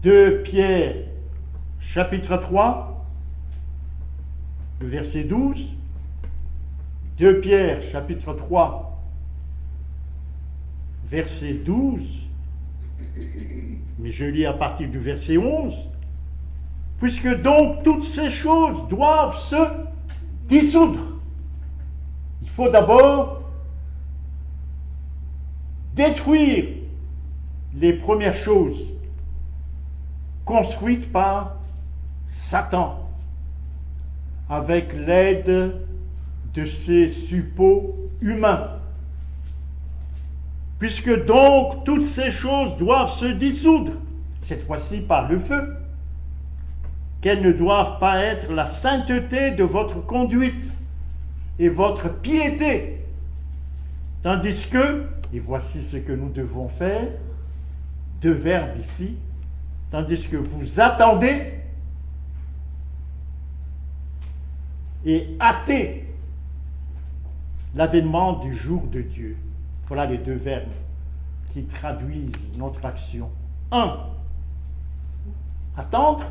2 Pierre, chapitre 3, le verset 12. 2 Pierre, chapitre 3, verset 12. Mais je lis à partir du verset 11. Puisque donc toutes ces choses doivent se dissoudre. Il faut d'abord détruire les premières choses construites par Satan avec l'aide de ses suppôts humains. Puisque donc toutes ces choses doivent se dissoudre, cette fois-ci par le feu, qu'elles ne doivent pas être la sainteté de votre conduite et votre piété, tandis que, et voici ce que nous devons faire, 2 verbes ici, tandis que vous attendez et hâtez l'avènement du jour de Dieu. Voilà les 2 verbes qui traduisent notre action. 1, attendre.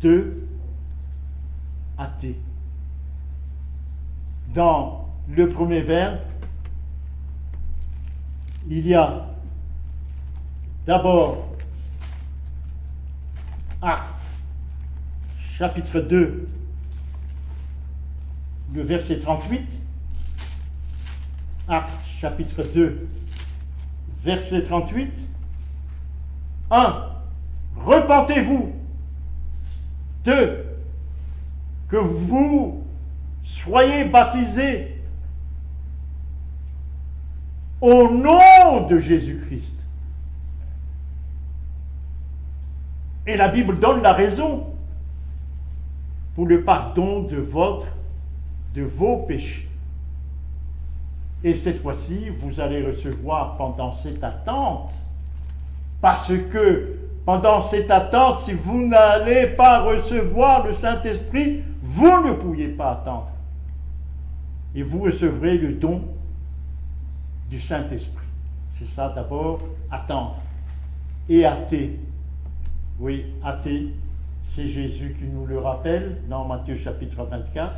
2, hâter. Dans le premier verbe, il y a d'abord Actes, chapitre 2, le verset 38. Actes, chapitre 2, verset 38. 1. Repentez-vous. 2. Que vous soyez baptisés au nom de Jésus-Christ. Et la Bible donne la raison pour le pardon de vos péchés. Et cette fois-ci, vous allez recevoir pendant cette attente, parce que pendant cette attente, si vous n'allez pas recevoir le Saint-Esprit, vous ne pourriez pas attendre. Et vous recevrez le don du Saint-Esprit. C'est ça d'abord, attendre. Et hâter. Oui, hâter, C'est Jésus qui nous le rappelle dans Matthieu chapitre 24.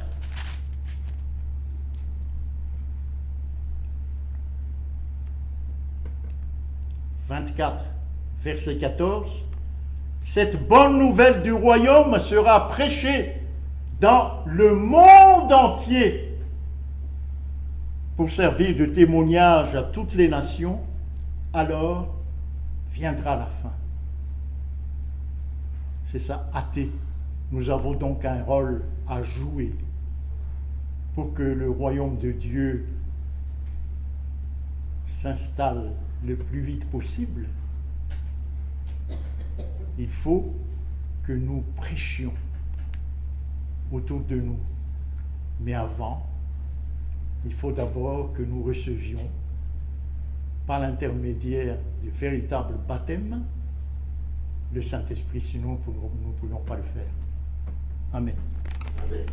« 24, verset 14. Cette bonne nouvelle du royaume sera prêchée dans le monde entier pour servir de témoignage à toutes les nations. Alors viendra la fin. » C'est ça, athée. Nous avons donc un rôle à jouer pour que le royaume de Dieu s'installe le plus vite possible. Il faut que nous prêchions autour de nous. Mais avant, il faut d'abord que nous recevions, par l'intermédiaire du véritable baptême, le Saint-Esprit, sinon nous ne pourrions pas le faire. Amen. Amen.